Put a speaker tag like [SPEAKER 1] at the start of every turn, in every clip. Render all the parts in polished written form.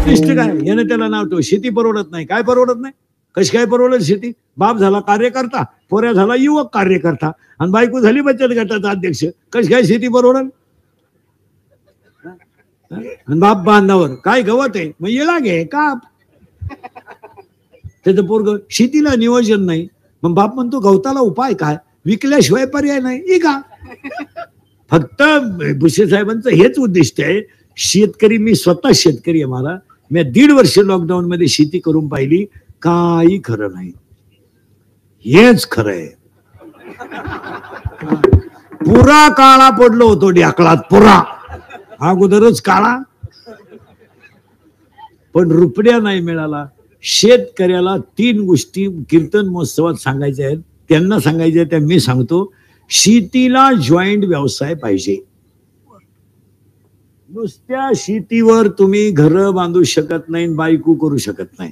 [SPEAKER 1] उद्दिष्ट काय? याने त्याला नाव ठेव. शेती परवडत नाही. काय परवडत नाही? कशी काय परवडत शेती? बाप झाला कार्यकर्ता, पोऱ्या झाला युवक कार्यकर्ता, आणि बायको झाली बचत गटाचा अध्यक्ष. कशी काय शेती परवडल? आणि बाप बांधावर काय गवत आहे मग येला घे का? त्याचं पोरग शेतीला नियोजन नाही. मग बाप म्हणतो गवताला उपाय काय? विकल्याशिवाय पर्याय नाही का? फक्त भुसे साहेबांचं हेच उद्दिष्ट आहे. शेतकरी, मी स्वतः शेतकरी आहे. मला मी 1.5 वर्ष लॉकडाऊन मध्ये शेती करून पाहिली. काही खरं नाही. हेच खरं आहे. पुरा काळा पडलो होतो ढाकळात, पुरा अगोदरच काळा, पण रुपड्या नाही मिळाला. शेतकऱ्याला 3 गोष्टी कीर्तन महोत्सवात सांगायच्या आहेत. त्यांना सांगायच्या त्या मी सांगतो. शेतीला जॉईंट व्यवसाय पाहिजे. नुसत्या शेतीवर तुम्ही घर बांधू शकत नाही, बायको करू शकत नाही.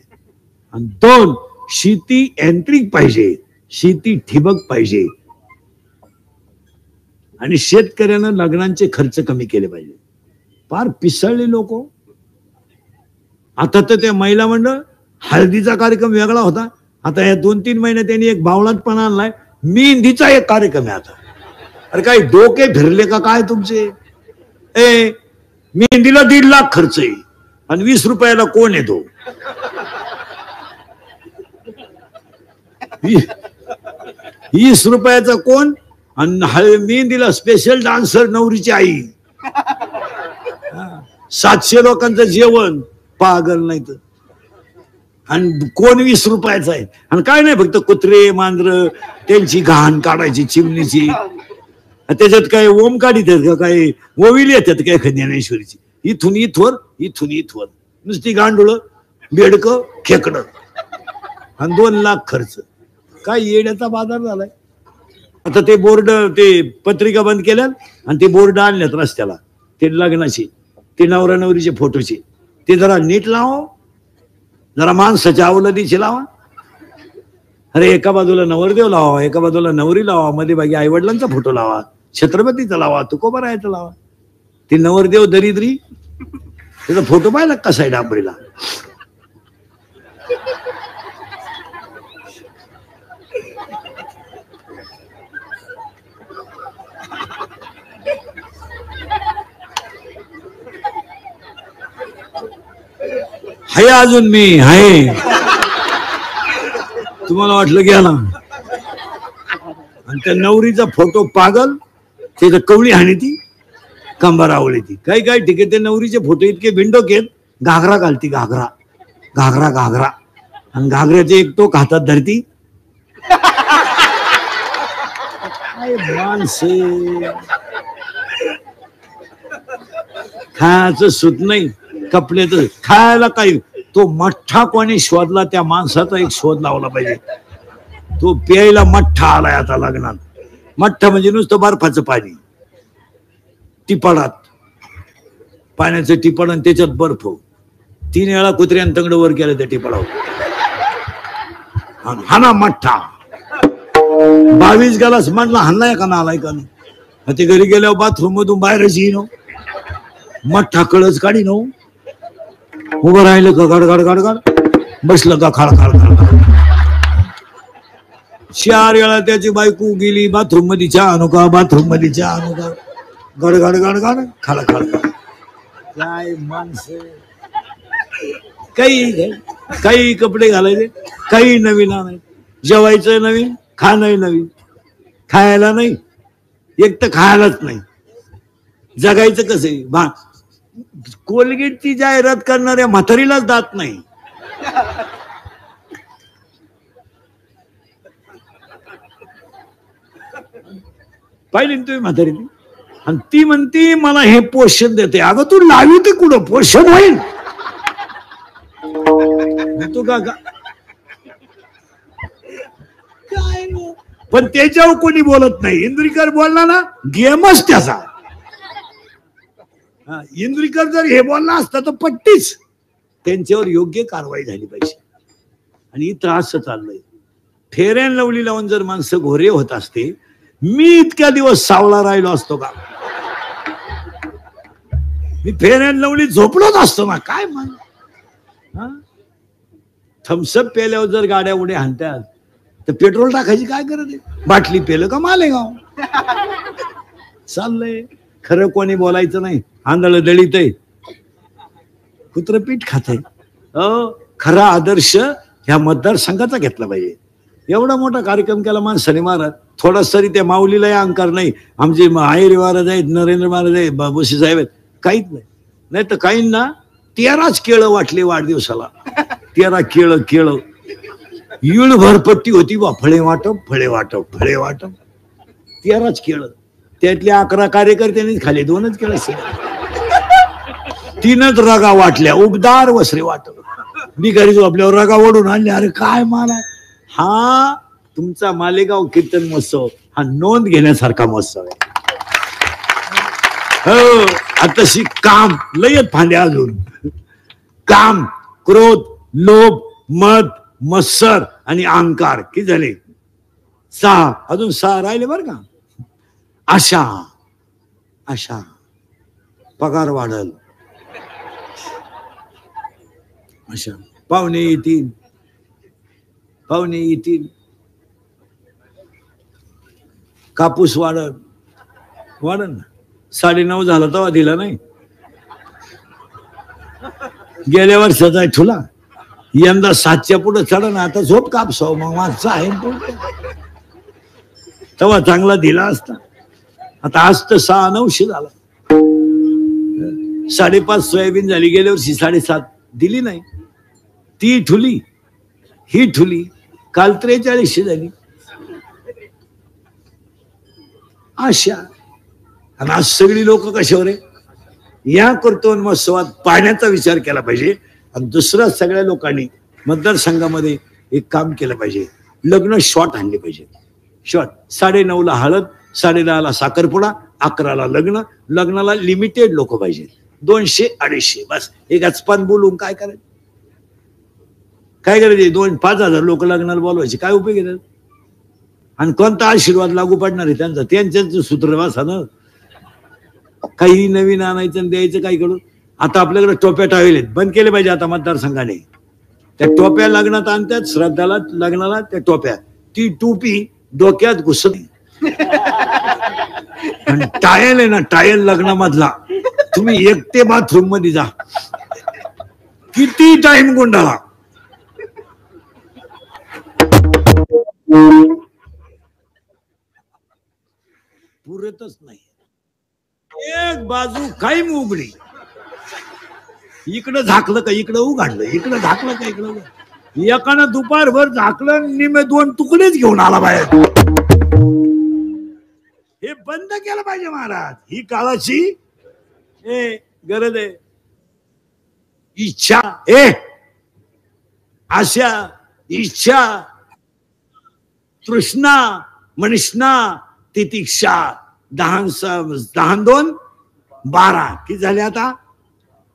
[SPEAKER 1] आणि 2, शेती यांत्रिक पाहिजे, शेती ठिबक पाहिजे. आणि शेतकऱ्यानं लग्नांचे खर्च कमी केले पाहिजे. फार पिसळले लोक. आता तर त्या महिला मंडळ हळदीचा कार्यक्रम वेगळा होता. आता या 2-3 महिन्यात त्यांनी एक बावळटपणा आणलाय. मेहंदीचा एक कार्यक्रम आहे आता. अरे काय डोके फिरले का काय तुमचे? मेहंदीला 1.5 लाख खर्च आहे आणि 20 रुपयाला कोण येतो? 20 रुपयाचा कोण? आणि मेहंदीला स्पेशल डान्सर नवरीची आई. 700 लोकांचं जेवण, पागल नाही तर. आणि कोण 20 रुपयाचा आहे? आणि काय नाही, फक्त कुत्रे मांजर त्यांची घाण काढायची चिमणीची. त्याच्यात काय ओम काढीत का? काय ओविली येतात काय ज्ञानेश्वरीची? इथून इथवर, इथून इथवर, नुसती गांडुळ, बेडक, खेकड, आणि 2 लाख खर्च. काय येण्याचा बाजार झालाय. आता ते बोर्ड, ते पत्रिका बंद केल्या आणि ते बोर्ड आणल्यात रस्त्याला, ते लग्नाची, ते नवरा नवरीचे फोटोचे. ते जरा नीट लावा, जरा माणसाच्या अवलदीचे लावा. अरे एका बाजूला नवरदेव लावा, एका बाजूला नवरी लावा, मध्ये बाकी आई वडिलांचा फोटो लावा, छत्रपतीचा लावा, तुकोबारायाचा लावा. ते नवरदेव दरिद्री, त्याचा फोटो पाहिला कसा आहे डांबरीला. हाय अजून मी हाय. तुम्हाला वाटलं गेला. आणि त्या नवरीचा फोटो पागल, त्याचं कवळी हाणी ती, कंबर आवळी ती. काही काही ठीक आहे. ते नवरीचे फोटो इतके बिंडोक आहेत. घागरा घालती, घागरा घागरा घागरा, आणि घागऱ्याचे एक टोक हातात धरती. माणसे खायचं सुत नाही, कपड्याचं खायला काही. तो मठ्ठा कोणी शोधला? त्या माणसाचा एक शोध लावला पाहिजे. तो प्यायला मठ्ठा आलाय आता लग्नात. मठ्ठा म्हणजे नुसतं बर्फाचं पाणी, टिपाडात पाण्याचं टिपाड आणि त्याच्यात बर्फ. 3 वेळा कुत्र्यानं तंगड वर केलं त्या टिपाडावर. हा ना मठ्ठा. 22 गालास म्हणला हाणलाय का नालाय का? ते घरी गेल्यावर बाथरूम मधून बाहेरच येईन. मठ्ठा कळच काढी नो. उभं राहिलं का गडगड गडगड, बसलं का खाळ खाळ खाळ. 4 वेळा त्याची बायको गेली बाथरूम मध्ये, चहा आणू का, बाथरूम मध्ये चहा आणू का, गडगड गडगड खाळ खाळ. काय माणसं. काही कपडे घालायचे, काही नवीन आणायचे. जेवायचं नवीन, खाणं नवीन. खायला नाही, एक तर खायलाच नाही. जगायचं कसं आहे? कोलगेटची जाहिरात करणाऱ्या म्हातारीलाच दात नाही. पाहिली तुम्ही म्हातारी? आणि ती म्हणती मला हे पोषण देते. अगं तू लावी ते कुठं पोषण होईल? तू का काय? पण त्याच्यावर कोणी बोलत नाही. इंद्रिकर बोलला ना, गेमच त्याचा. इंद्रिकर जर हे बोलला असता तर पट्टीच. त्यांच्यावर योग्य कारवाई झाली पाहिजे. आणि त्रास चाललंय. फेअर अँड लवली लावून जर माणसं घोरे होत असते, मी इतक्या दिवस सावळा राहिलो असतो का? मी फेअर अँड लवली झोपलोच असतो ना. काय म्हण हा, थम्सअप पेल्यावर जर गाड्या उड्या हाणतात तर पेट्रोल टाकायची काय गरज आहे? बाटली पेलं का मालेगाव चाललंय. खरं कोणी बोलायचं नाही. आंधळ दळीत आहे, कुत्र पीठ खात. खरा आदर्श ह्या मतदारसंघाचा घेतला पाहिजे. एवढा मोठा कार्यक्रम केला माणसाने महाराज. थोडासा तरी त्या माऊलीलाही अहंकार नाही. आमचे आयरे महाराज आहेत, नरेंद्र महाराज आहेत, बाबूशी साहेब आहेत, काहीच नाही. नाही तर काहींना 13च केळं वाटले वाढदिवसाला. 13 केळं ईळ भरपट्टी होती बा. फळे वाटप 13च केळं. त्यातले 11 कार्यकर्त्यांनी खाले 2च केळं. 3च रगा वाटल्या. उबदार वसरे वाटप. बिगारी जो आपल्यावर रगा ओढून आणले. अरे काय माला. हा तुमचा मालेगाव कीर्तन महोत्सव हा नोंद घेण्यासारखा महोत्सव आहे. हो, आताशी काम लयत फांद्या. अजून काम, क्रोध, लोभ, मद, मत्सर आणि अहंकार किती झाले? 6. अजून 6 राहिले बर का. आशा पगार वाढल. अशा पाहुणे येतील. कापूस वाढन ना. 9:30 झाला तेव्हा दिला नाही. गेल्या वर्षाचा ठुला. यंदा 7च्या पुढे चढ ना. आता झोप कापसाव मग मागचा आहे तेव्हा चांगला दिला असता. आता आज तर 6,900 झाला. 5.5 सोयाबीन झाली. गेल्या वर्षी 7.5 दिली नाही. ती ठुली, ही ठुली. काल 43 झाली. आशा. आणि आज सगळी लोक कशावर आहे? या कीर्तन महोत्सवात पाण्याचा विचार केला पाहिजे. आणि दुसरा सगळ्या लोकांनी मतदारसंघामध्ये एक काम केलं पाहिजे. लग्न शॉर्ट आणले पाहिजे. शॉर्ट 9:30ला हळद, 10:30ला साखरपुडा, 11ला लग्न. लग्नाला लिमिटेड लोक पाहिजे. 200-250 बस. एक अचपान बोलून काय करायचं? काय करायचे? 2-5,000 लोक लग्नाला बोलवायचे. काय उपयोग आहे? आणि कोणता आशीर्वाद लागू पडणार आहे त्यांचा? त्यांचं सूत्र वाचा ना. काही नवीन आणायचं आणि द्यायचं काय करून. आता आपल्याकडे टोप्या टाळलेत, बंद केले पाहिजे आता मतदारसंघाने. त्या टोप्या लग्नात आणतात, श्राद्धाला लग्नाला त्या टोप्या. ती टोपी डोक्यात घुसत. आणि टायल आहे ना, टायल लग्नामधला. तुम्ही एकटे बाथरूम मध्ये जा, किती टाइम गोंडाळा. पुरतच नाही. एक बाजू काही उघडी. इकडं झाकलं का इकडं उघडलं, इकडं झाकलं का इकडं. एकानं दुपारभर झाकलं, निम्मे 2 तुकडेच घेऊन आला बाहेर. हे बंद केलं पाहिजे महाराज. ही काळाची गरज आहे. इच्छा, आशा, इच्छा, तृष्णा, मनिष्णा, तितिक्षा. 10-2 12 किती झाले? आता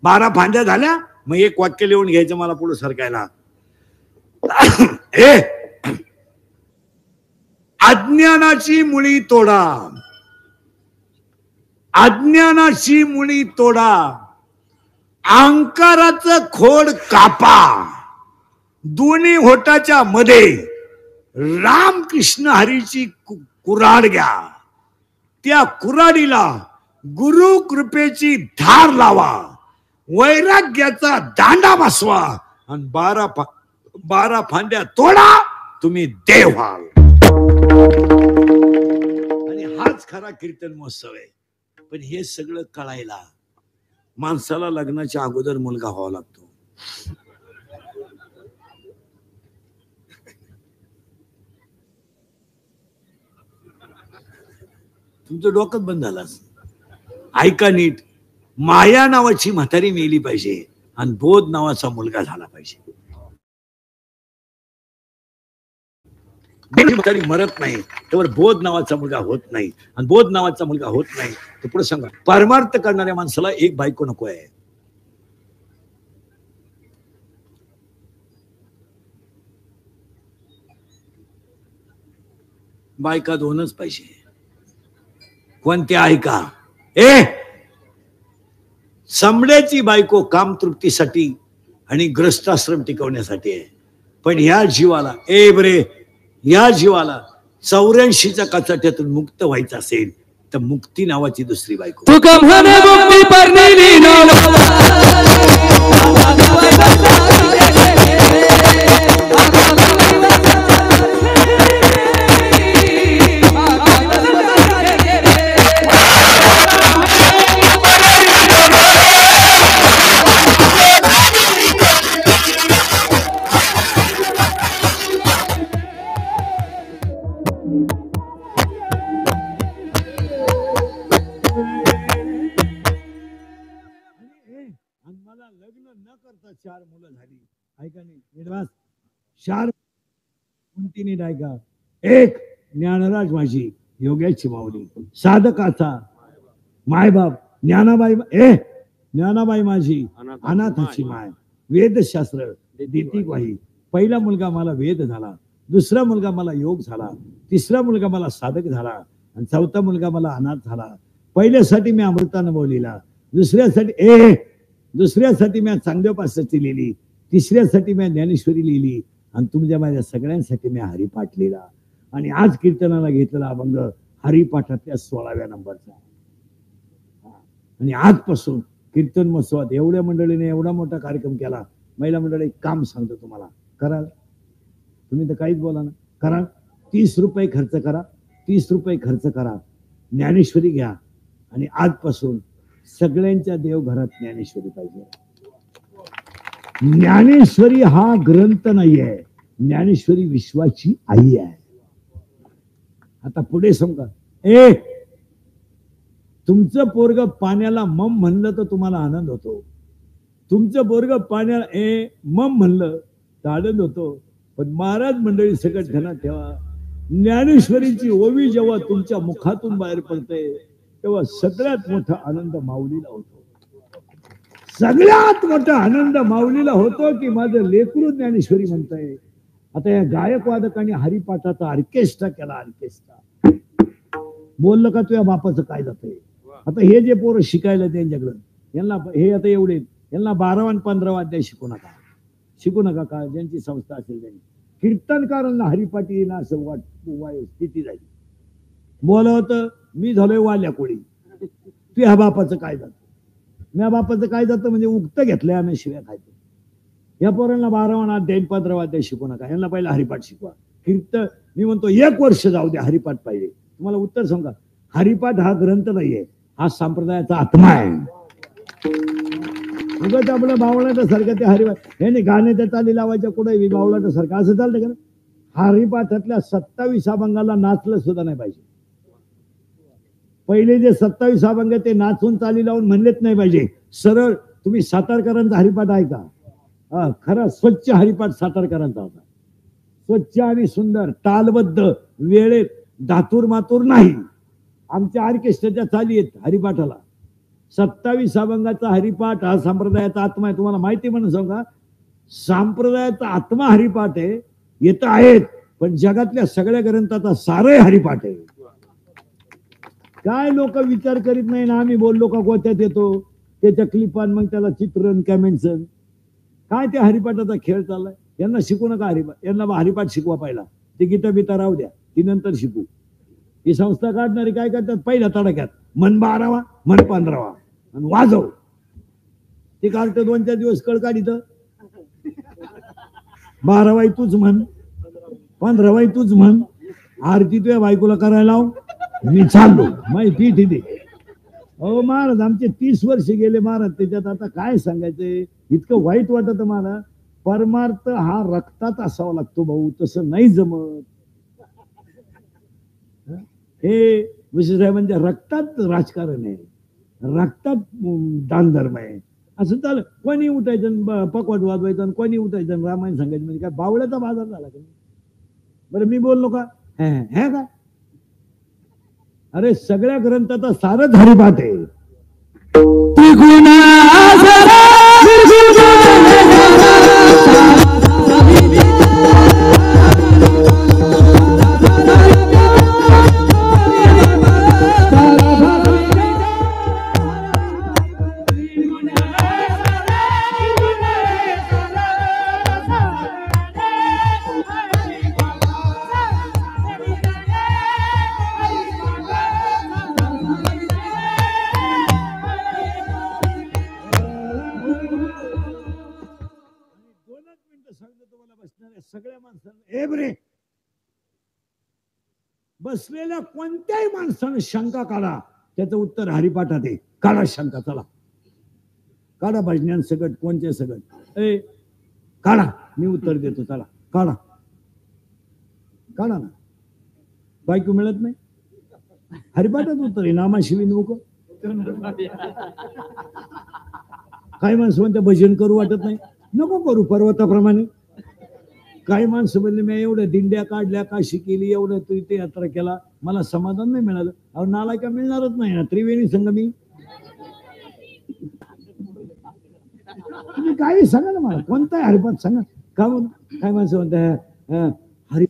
[SPEAKER 1] 12 फांद्या झाल्या. मग एक वाक्य लिहून घ्यायचं मला पुढे सरकायला. अज्ञानाची मुळी तोडा. अज्ञानाची मुळी तोडा. अहंकाराचं खोड कापा. दोन्ही होटाच्या मध्ये रामकृष्ण हरीची कुऱ्हाड घ्या. त्या कुऱ्हाडीला गुरु कृपेची धार लावा. वैराग्याचा दांडा बसवा. आणि 12 फांद्या तोडा. तुम्ही देव व्हाल. आणि हाच खरा कीर्तन महोत्सव आहे. पण हे सगळं कळायला माणसाला लग्नाच्या अगोदर मुलगा व्हावा लागतो. तुमचं डोकं बंद झालं. ऐका नीट. माया नावाची म्हातारी मेली पाहिजे आणि बोध नावाचा मुलगा झाला पाहिजे. म्हातारी मरत नाही त्यावर बोध नावाचा मुलगा होत नाही. आणि बोध नावाचा मुलगा होत नाही तर पुढे सांगा, परमार्थ करणाऱ्या माणसाला एक बायको नको आहे. बायका 2च पाहिजे. कोणत्या? ऐका. समड्याची बायको कामतृप्तीसाठी आणि ग्रस्ताश्रम टिकवण्यासाठी आहे. पण या जीवाला या जीवाला 84च्या कचाट्यातून मुक्त व्हायचं असेल तर मुक्ती नावाची दुसरी बायको. मला लग्न न करता 4 मुलं झाली. ऐका नाही 4 कोणती नीट ऐका. एक ज्ञानराज माझी योग्याची माऊली, साधकाचा मायबाप ज्ञानाबाई माझी अनाथाची माय, वेदशास्त्र देती वाही. पहिला मुलगा मला वेद झाला, दुसरा मुलगा मला योग झाला, तिसरा मुलगा मला साधक झाला आणि चौथा मुलगा मला अनाथ झाला. पहिल्यासाठी मी अमृतानुभव लिहिला, दुसऱ्यासाठी मी चांगदेवपासाची लिहिली, तिसऱ्यासाठी मी ज्ञानेश्वरी लिहिली आणि तुमच्या माझ्या सगळ्यांसाठी मी हरिपाठ लिहिला. आणि आज कीर्तनाला घेतलेला अभंग हरिपाठातल्या 16व्या नंबरचा. आणि आजपासून कीर्तन महोत्सवात एवढ्या मंडळीने एवढा मोठा कार्यक्रम केला. महिला मंडळी एक काम सांगतो तुम्हाला, करा. तुम्ही तर काहीच बोला ना, करा. 30 रुपये खर्च करा, 30 रुपये खर्च करा, ज्ञानेश्वरी घ्या. आणि आजपासून सगळ्यांच्या देवघरात ज्ञानेश्वरी पाहिजे. ज्ञानेश्वरी हा ग्रंथ नाहीये, ज्ञानेश्वरी विश्वाची आई आहे. आता पुढे समजा, तुमचं पोरग पाण्याला मम म्हणलं तर तुम्हाला आनंद होतो. तुमचं पोरग पाण्याला मम म्हणलं तर आनंद होतो. पण महाराज मंडळी सकट ध्यानात ठेवा, ज्ञानेश्वरीची ओवी जेव्हा तुमच्या मुखातून बाहेर पडते तेव्हा सगळ्यात मोठा आनंद माऊलीला होतो. सगळ्यात मोठा आनंद माऊलीला होतो की माझं लेकरू ज्ञानेश्वरी म्हणतंय. आता या गायक वादकांनी हरिपाठाचा ऑर्केस्ट्रा केला. ऑर्केस्ट्रा बोललं का तुझ्या बापाचं काय जातंय. आता हे जे पोरं शिकायला त्यांच्याकडं, यांना हे आता एवढे, यांना 12 आणि 15 वाद्य शिकू नका का. ज्यांची संस्था असेल त्यांनी कीर्तनकारांना हरिपाठी ना असं स्थिती झाली. बोलवतं मी झालोय वाल्या कोळी, तुझ्या बापाचं काय जातं, माझ्या बापाचं काय जातं म्हणजे उक्त घेतलंय आम्ही शिव्या खायचं. या पोरांना 12 अध्याय 15 वाद्य शिकू नका, यांना पहिला हरिपाठ शिकवा. कीर्तन मी म्हणतो 1 वर्ष जाऊ दे, हरिपाठ पाहिजे. तुम्हाला उत्तर सांगा, हरिपाठ हा ग्रंथ नाहीये, हा संप्रदायाचा आत्मा आहे. उगाच आपलं बावळाच्या सारखं ते हरिपाठ हे गाण्याच्या चाली लावायच्या कुठे बावळाच्या सारखं असं चालतं का. हरिपाठातल्या 27 अभंगाला नाचलं सुद्धा नाही पाहिजे. पहिले जे 27 अभंग ते नाचून चाली लावून म्हणलेच नाही पाहिजे. सरळ तुम्ही सातारकरांचा हरिपाठ ऐका, खरा स्वच्छ हरिपाठ सातारकरांचा होता. स्वच्छ आणि सुंदर, तालबद्ध, वेळेत धातूर मातूर नाही. आमच्या ऑर्केस्ट्राच्या चाली आहेत हरिपाठाला. 27 अभंगाचा हरिपाठ हा संप्रदायाचा आत्मा आहे. तुम्हाला माहिती म्हणून सांगा, संप्रदायाचा आत्मा हरिपाठ आहे. येतं आहेत पण जगातल्या सगळ्या ग्रंथाचा सारे हरिपाठ आहे. काय लोक विचार करीत नाही ना, आम्ही बोललो का गोत्यात येतो त्याच्या क्लिपान मग त्याला चित्रण कमेंट्स काय ते हरिपाठाचा खेळ चाललाय. यांना शिकू नका हरिपाठ, यांना हरिपाठ शिकवा पहिला. ते गीता बिता राहू द्या, ती नंतर शिकू. ही संस्था काढणारी काय करतात, पहिल्या तडक्यात मन 12वा मन 15वा आणि वाजव. ते काढतं 2-4 दिवस कळ काढित, 12वाई तूच म्हण, 15वाई तूच म्हण, आरती तुझ्या बायकोला करायला लाव, मी चाललो माहिती पीठ दे. अहो महाराज आमचे 30 वर्ष गेले महाराज, त्याच्यात आता काय सांगायचंय. इतकं वाईट वाटत मला. परमार्थ हा रक्तात असावा लागतो भाऊ, तसं नाही जमत. हे विशेष आहे म्हणजे रक्तात राजकारण आहे, रक्तात दान धर्म आहे. असं चाल कोणी उठायचं पकवाट वाजवायचं आणि कोणी उठायचं रामायण सांगायचं म्हणजे काय बावळ्याचा बाजार झाला का. बरं मी बोललो का हे काय. अरे सगळ्या ग्रंथाचा सारच हरिपाठ आहे. ए बरे, बसलेल्या कोणत्याही माणसानं शंका काढा, त्याचं उत्तर हरिपाठात आहे. काढा शंका, चला काढा भजन्यान सगट, कोणते सगट, ए काढा, मी उत्तर देतो, चला काढा, काढा ना. बायको मिळत नाही, हरिपाठात उत्तर आहे. नामाशिवी नको. काही माणसं म्हणते भजन करू वाटत नाही, नको करू पर्वताप्रमाणे. काही माणसं म्हणले मी एवढ्या दिंड्या काढल्या, काशी केली, एवढं तू इथे यात्रा केला, मला समाधान नाही मिळालं. अहो नाला का मिळणारच नाही ना, त्रिवेणी संगमी. तुम्ही काही सांगा ना मला, कोणता हरिपाठ सांगा. का काय माणसं म्हणतात हरि,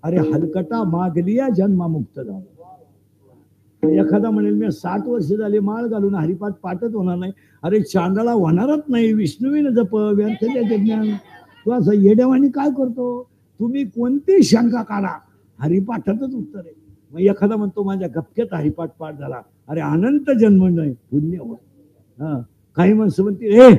[SPEAKER 1] अरे हलकटा मागलिया जन्मामुक्त झाला. एखादा म्हणेल मी 60 वर्ष झाले माळ घालून हरिपाठ पाठच होणार नाही. अरे चांदळा होणारच नाही, विष्णुवीन जप व्यर्थ ज्ञान. तू असं येड्यावानी काय करतो. तुम्ही कोणती शंका काढा, हरिपाठातच उत्तर आहे. मग एखादा म्हणतो माझ्या गपक्यात हरिपाठ पाठ झाला, अरे अनंत जन्म नाही, पुण्य होत. हा, काही माणसं म्हणतील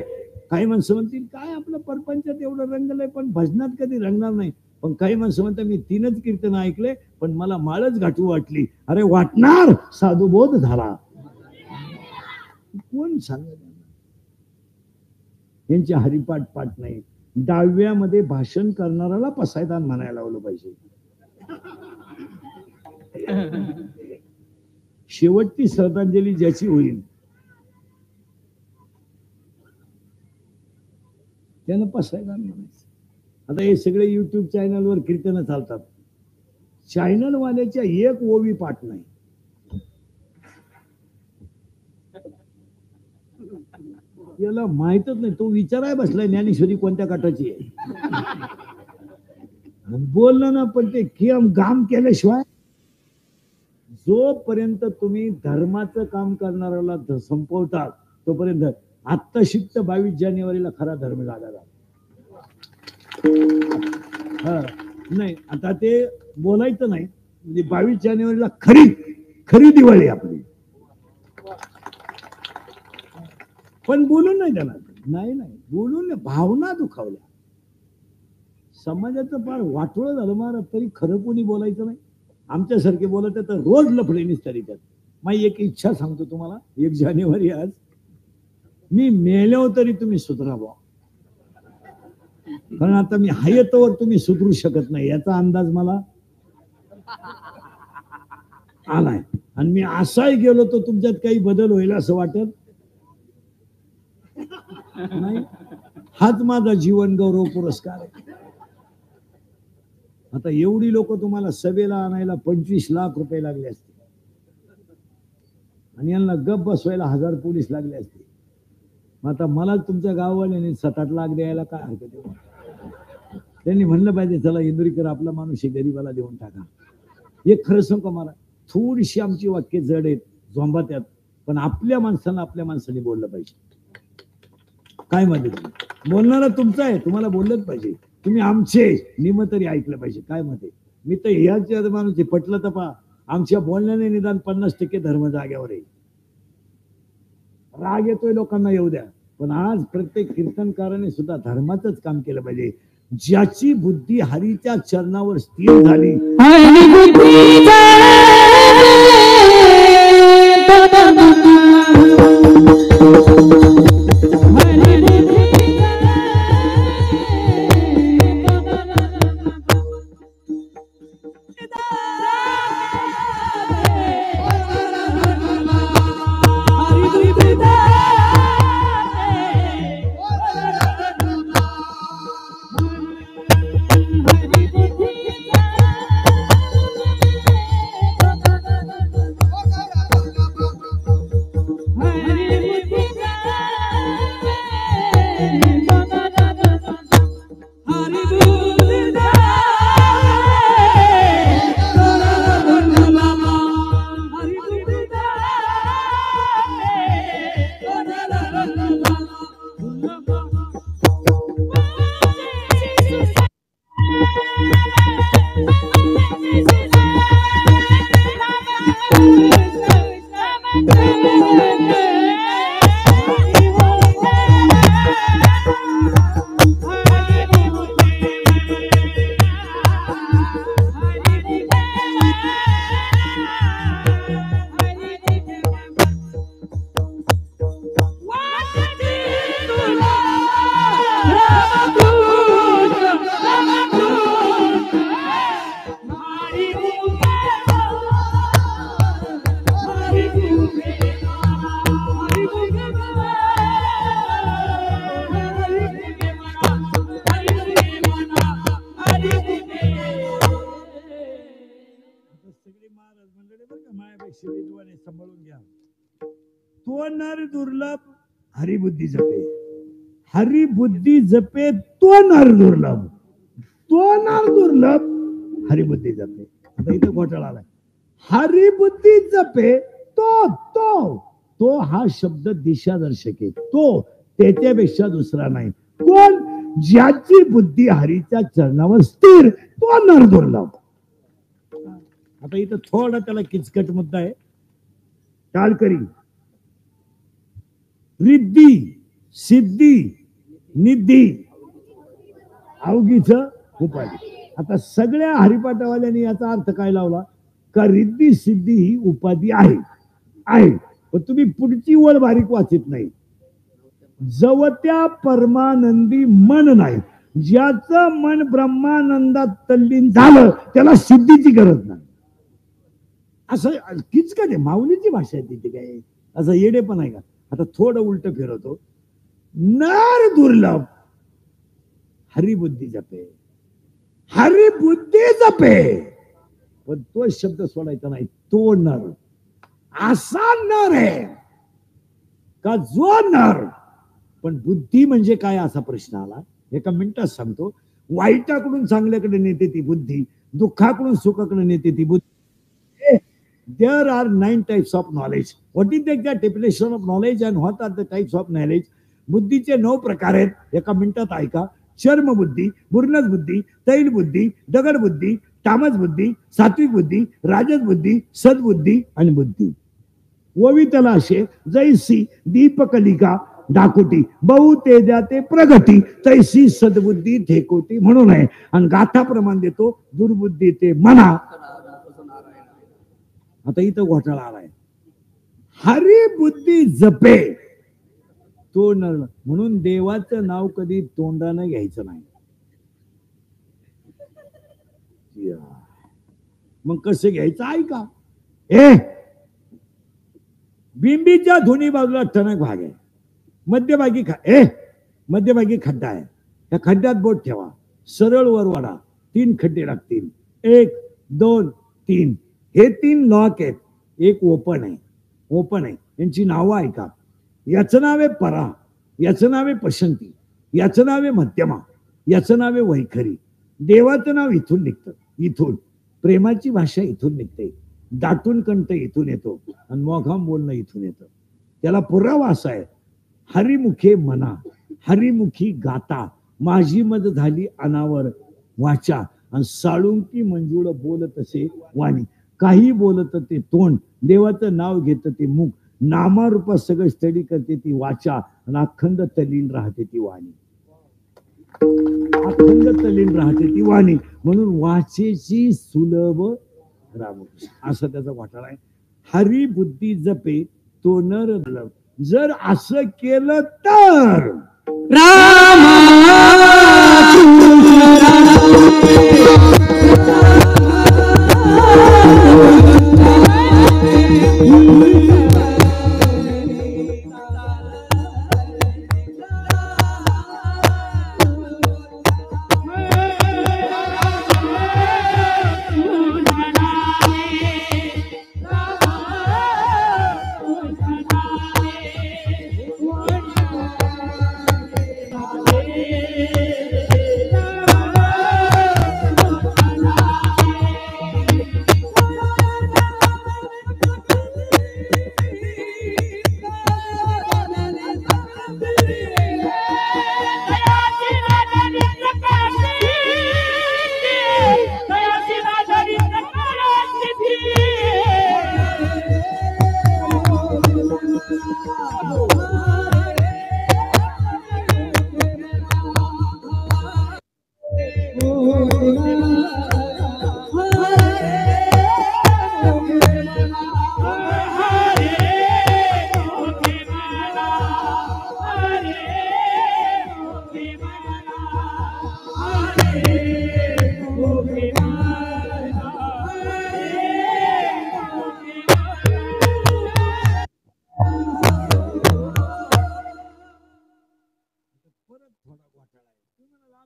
[SPEAKER 1] काही माणसं म्हणतील काय आपलं परपंचात एवढं रंगलंय पण भजनात कधी रंगणार नाही. पण काही माणसं म्हणतात मी 3च कीर्तन ऐकले पण मला माळच घाटू वाटली. अरे वाटणार, साधुबोध झाला. कोण सांगत यांचे हरिपाठ पाठ नाही. डाव्यामध्ये भाषण करणाऱ्याला पसायदान म्हणायला लावलं पाहिजे. शेवटची श्रद्धांजली ज्याची होईल त्यानं पसायदान म्हणायचं. आता हे सगळे युट्यूब चॅनलवर कीर्तन चालतात, चॅनल वाल्याच्या एक ओवी पाठ नाही. याला माहितच नाही, तो विचाराय बसलाय ज्ञानेश्वरी कोणत्या काठाची आहे. बोललं ना, पण ते घाम केल्याशिवाय जोपर्यंत तुम्ही धर्माचं काम करणाऱ्याला संपवतात तोपर्यंत. आत्ता शिक्त 22 जानेवारीला खरा धर्म लागायला. नाही आता ते बोलायचं नाही, म्हणजे 22 जानेवारीला खरी दिवाळी आपली. पण बोलून नाही देणार, नाही बोलून भावना दुखावल्या. समाजाचं फार वाटोळं झालं महाराज, तरी खरं कोणी बोलायचं नाही. आमच्यासारखे बोलत तर रोज लफडेनीच तरी त्यात. माझी एक इच्छा सांगतो तुम्हाला, 1 जानेवारी आज, मी मेल्यावर तरी तुम्ही सुधरावा. कारण आता मी हयतवर तुम्ही सुधरू शकत नाही याचा अंदाज मला आलाय. आणि मी असाही गेलो तर तुमच्यात काही बदल होईल असं वाटत नाही. हाच माझा जीवन गौरव पुरस्कार आहे. आता एवढी लोक तुम्हाला सभेला आणायला 25 लाख रुपये लागले असते आणि यांना गप बसवायला 1000 पोलीस लागले असते. आता मला तुमच्या गाववाल्याने 7-8 लाख द्यायला काय हरकत आहे. त्यांनी म्हणलं पाहिजे चला इंदुरीकर आपला माणूस आहे, गरीबाला देऊन टाका. एक खरं सांगू मला, थोडीशी आमची वाक्य जड आहेत, झोंबात आहेत, पण आपल्या माणसाने बोललं पाहिजे. काय मध्ये बोलणारा तुमचा आहे, तुम्हाला बोललंच पाहिजे. तुम्ही आमचे निम तरी ऐकलं पाहिजे. काय मध्ये मी तर ह्याच्या माणूस पटलं तर पा, आमच्या बोलण्याने निदान 50% धर्म जाग्यावर आहे. राग येतोय लोकांना येऊ द्या, पण आज प्रत्येक कीर्तनकाराने सुद्धा धर्माचंच काम केलं पाहिजे. ज्याची बुद्धी हरीच्या चरणावर स्थिर झाली, सांभाळून घ्या. तो नर दुर्लभ हरिबुद्धी जपे, हरिबुद्धी जपे तो नर दुर्लभ, तो नर दुर्लभ हरिबुद्धी जपे. आता इथं घोटाळा आलाय. हरिबुद्धी जपे तो तो तो हा शब्द दिशादर्शक आहे. तो त्याच्यापेक्षा दुसरा नाही. कोण? ज्याची बुद्धी हरीच्या चरणावर स्थिर, तो नर दुर्लभ. आता इथं थोडा त्याला किचकट मुद्दा आहे. काल करी रिद्धी सिद्धी निधी अवघीच उपाधी. आता सगळ्या हरिपाठावाल्यांनी याचा अर्थ काय लावला का रिद्धी सिद्धी ही उपाधी आहे आहे. पण तुम्ही पुढची वळ बारीक वाचित नाही. जवत्या परमानंदी मन नाही. ज्याचं मन ब्रह्मानंदात तल्लीन झालं त्याला सिद्धीची गरज नाही. असं किचकट आहे. माऊलीची भाषा आहे तिथे. काय असं येडे पण आहे का? आता थोडं उलट फिरवतो. नर दुर्लभ हरिबुद्धी जपे, हरिबुद्धी जपे. पण तो शब्द सोडायचा नाही. तो नर असा नर आहे का जो नर. पण बुद्धी म्हणजे काय असा प्रश्न आला. एका मिनिटात सांगतो. वाईटाकडून चांगल्याकडे नेते ती बुद्धी, दुःखाकडून सुखाकडे नेते ती बुद्धी. There are 9 types of knowledge. What is the exact definition of knowledge and what are the types of knowledge? बुद्धीचे 9 प्रकार आहेत. एका मिनिटात ऐका. चर्म बुद्धी, बुर्नस बुद्धी, तैल बुद्धी, दगड बुद्धी, तामस बुद्धी, सात्विक बुद्धी, राजस बुद्धी, सद्बुद्धी आणि बुद्धी. ववी त्याला असे जैसी दीपकलिका दाखोटी बहु तेजाते प्रगती तैसी सद्बुद्धी ठेकोटी म्हणून आहे. आणि गाथा प्रमाण देतो दुर्बुद्धी ते मना. आता इथं घोटाळा आलाय. हरिबुद्धी जपे तो नर. म्हणून देवाचं नाव कधी तोंडानं घ्यायचं नाही. मग कसं घ्यायचं ऐका. बिंबीच्या दोन्ही बाजूला टणक भाग आहे. मध्यभागी खड्डा आहे. त्या खड्ड्यात बोट ठेवा. सरळ वर वाढा. 3 खड्डे लागतील. 1 2 3. हे 3 लॉक आहेत. एक ओपन आहे. यांची नावं ऐका. याचं नाव आहे परा, याचं नाव आहे पसंती, याचं नाव आहे मध्यमा, याचं नाव आहे वैखरी. देवाचं नाव इथून निघतं. इथून प्रेमाची भाषा इथून निघते. दाटून कंठ इथून येतो आणि मोघाम बोलणं इथून येतं. त्याला पुरावा असा आहे. हरिमुखे मना, हरिमुखी गाता, माझी मद झाली अनावर वाचा. आणि साळुंकी मंजुळ बोलत असे वाणी. काही बोलत ते तोंड, देवाचं नाव घेत ते मुख, नामारूपात सगळं स्टडी करते ती वाचा. आणि अखंड तल्लीन राहते ती वाणी. अखंड तल्लीन राहते ती वाणी. म्हणून वाचेची सुलभ रामकृष्ण असं त्याचा घोटाळा आहे. हरिबुद्धी जपे तो नर दुर्लभ. जर असं केलं तर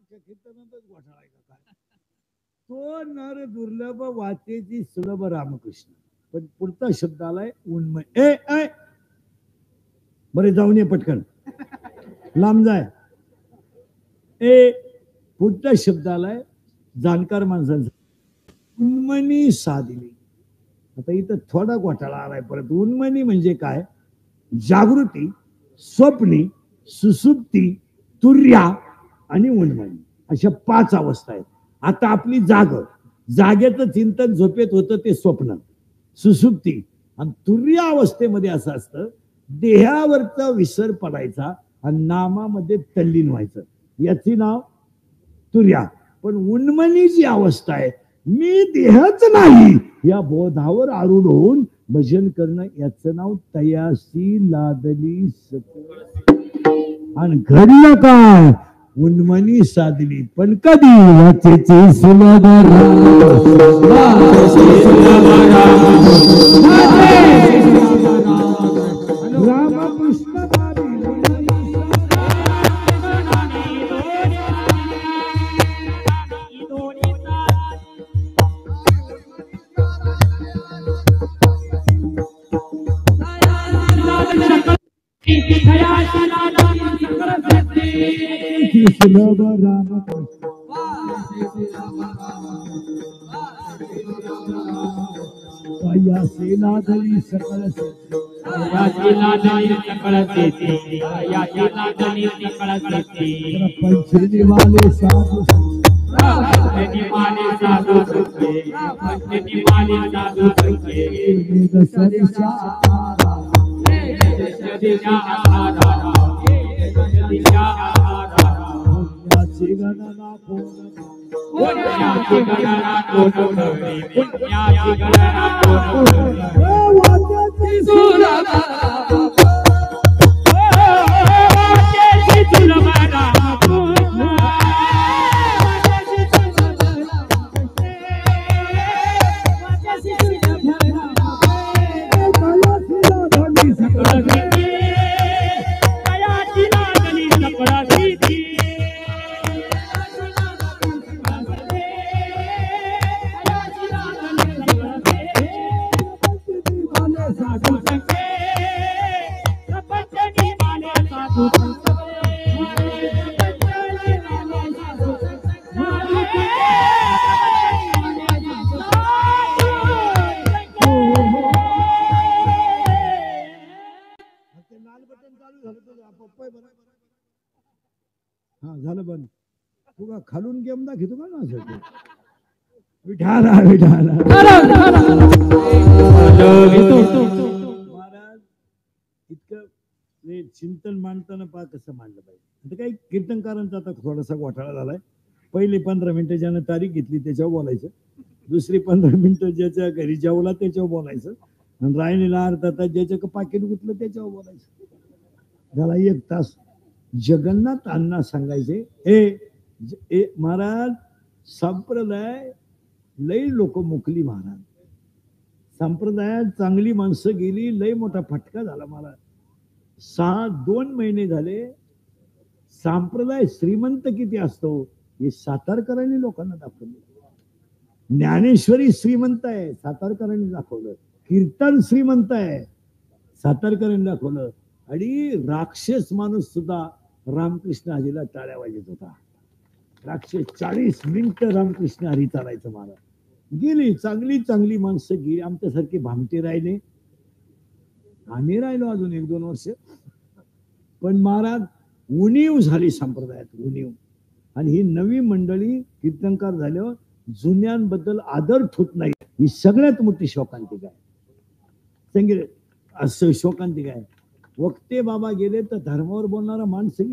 [SPEAKER 1] अख्ख्या कीर्तनातच घोटाळा आहे का काय? तो नर दुर्लभ वाचेची सुलभ रामकृष्ण. पण पुढचा शब्द आलाय उन्मय. ए बरे जाऊन ये पटकन, लांब जाय. पुढचा शब्द आलाय जाणकार माणसांचा, उन्मनी साधिली. आता इथं थोडा घोटाळा आलाय परत. उन्मनी म्हणजे काय? जागृती, स्वप्नी, सुसुप्ती, तुर्या आणि उन्मनी अशा 5 अवस्था आहेत. आता आपली जागेचं चिंतन झोपेत होतं ते स्वप्न, सुसुप्ती. आणि तुर्य अवस्थेमध्ये असं असतं, देहावरचा विसर पडायचा आणि नामामध्ये तल्लीन व्हायचं, याची नाव तुर्या. पण उन्मनी जी अवस्था आहे, मी देहच नाही या बोधावर आरूढ होऊन भजन करणं, याचं नाव तयासी लादली सत. आणि घडलं काय? उन्मनी साधली. पण कधी? वाचेची सुलभ रामकृष्ण सुलभ रामकृष्ण तयासी लादली सकळ पंचनी वाले साधू झालं बंद. तुला खालून गेम दाखवतो का ना असं विठाला विठाला महाराज. इतकं चिंतन मांडताना पहा कसं मांडलं पाहिजे. आता काही कीर्तनकारांचा आता थोडासा घोटाळा झालाय. पहिले 15 मिनिटं ज्यानं तारीख घेतली त्याच्यावर बोलायचं, दुसरी 15 मिनिटं ज्याच्या घरी जेवला त्याच्यावर बोलायचं, आणि राहिलेला अर्धा तास ज्याच्या पाकिट गुतलं त्याच्यावर बोलायचं. झाला 1 तास. जगन्नाथ अण्णा सांगायचे, ए महाराज, संप्रदाय लय लोक मुकली महाराज, संप्रदायात चांगली माणसं गेली, लय मोठा फटका झाला मला. 2 महिने झाले. संप्रदाय श्रीमंत किती असतो हे सातारकरांनी लोकांना दाखवलं. ज्ञानेश्वरी श्रीमंत आहे, सातारकरांनी दाखवलं. कीर्तन श्रीमंत आहे, सातारकरांनी दाखवलं. आणि राक्षस माणूस सुद्धा रामकृष्ण हरीला टाळ्या वाजत होता. राक्षस 40 मिनिटं रामकृष्ण हरी चालायचं महाराज. गेली चांगली चांगली माणसं गेली. आमच्यासारखे भामटे राहिले, आम्ही राहिलो अजून 1-2 वर्ष. पण महाराज उणीव झाली संप्रदायात, उणीव. आणि ही नवी मंडळी कीर्तनकार झाल्यावर जुन्यांबद्दल आदर ठेवत नाही, ही सगळ्यात मोठी शोकांतिका आहे. असं शोकांतिका आहे. वक्ते बाबा गेले तर धर्मावर बोलणारा माणसं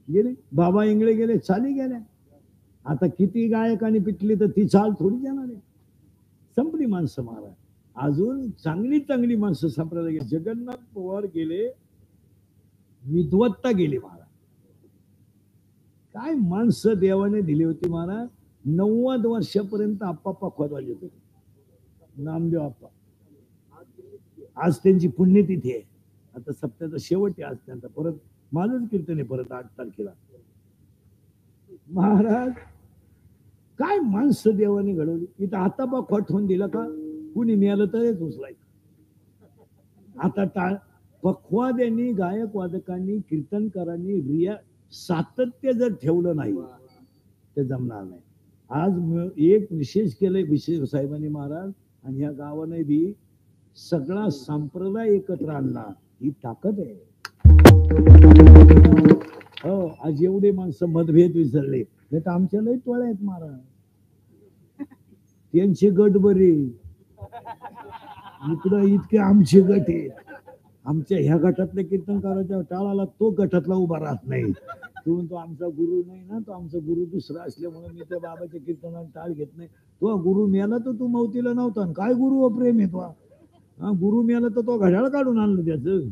[SPEAKER 1] गेली. बाबा इंगळे गेले, चाली गेल्या. आता किती गायकांनी पिटली तर ती चाल थोडी जाणार आहे. संपली माणसं महाराज. अजून चांगली चांगली माणसं संप्रदाय गेली. जगन्नाथ पवार गेले, विद्वत्ता गेली महाराज. काय माणसं देवाने दिली होती महाराज. 90 वर्षापर्यंत आप्पा खोदवाले होते, नामदेव आप्पा. आज त्यांची पुण्यतिथी आहे. आता सप्त्याचा शेवट आहे आज त्यांचा. परत माझंच कीर्तन आहे परत 8 तारखेला. महाराज काय माणसं देवाने घडवली. इथं आता बा खोटवून दिलं का कुणी मिळालं तरीच उचलायचं. आता टाळ पखवाद्यांनी, गायक वादकांनी, कीर्तनकारांनी रिया सातत्य जर ठेवलं नाही ते जमणार नाही. आज एक विशेष केलंय विशेष साहेबांनी महाराज, आणि ह्या गावाने बी सगळा संप्रदाय एकत्र आणला. ही ताकद आहे. हो, आज एवढे माणसं मतभेद विसरले नाही तर आमच्या लय टोळ्या आहेत महाराज. त्यांचे गट बरे, इकडं इतके आमचे गट आहेत. आमच्या ह्या गटातल्या कीर्तनकाराच्या टाळाला तो गटातला उभा राहत नाही. तो म्हणतो आमचा गुरु नाही ना, तो आमचा गुरु दुसरा असल्यामुळे मी त्या बाबाच्या कीर्तनाला टाळ घेत नाही. तो गुरु मिळाला तर तू मौतीला नव्हता. काय गुरु प्रेम आहे तो. हा, गुरु मिळाला तर तो घड्याळ काढून आणलं त्याचं.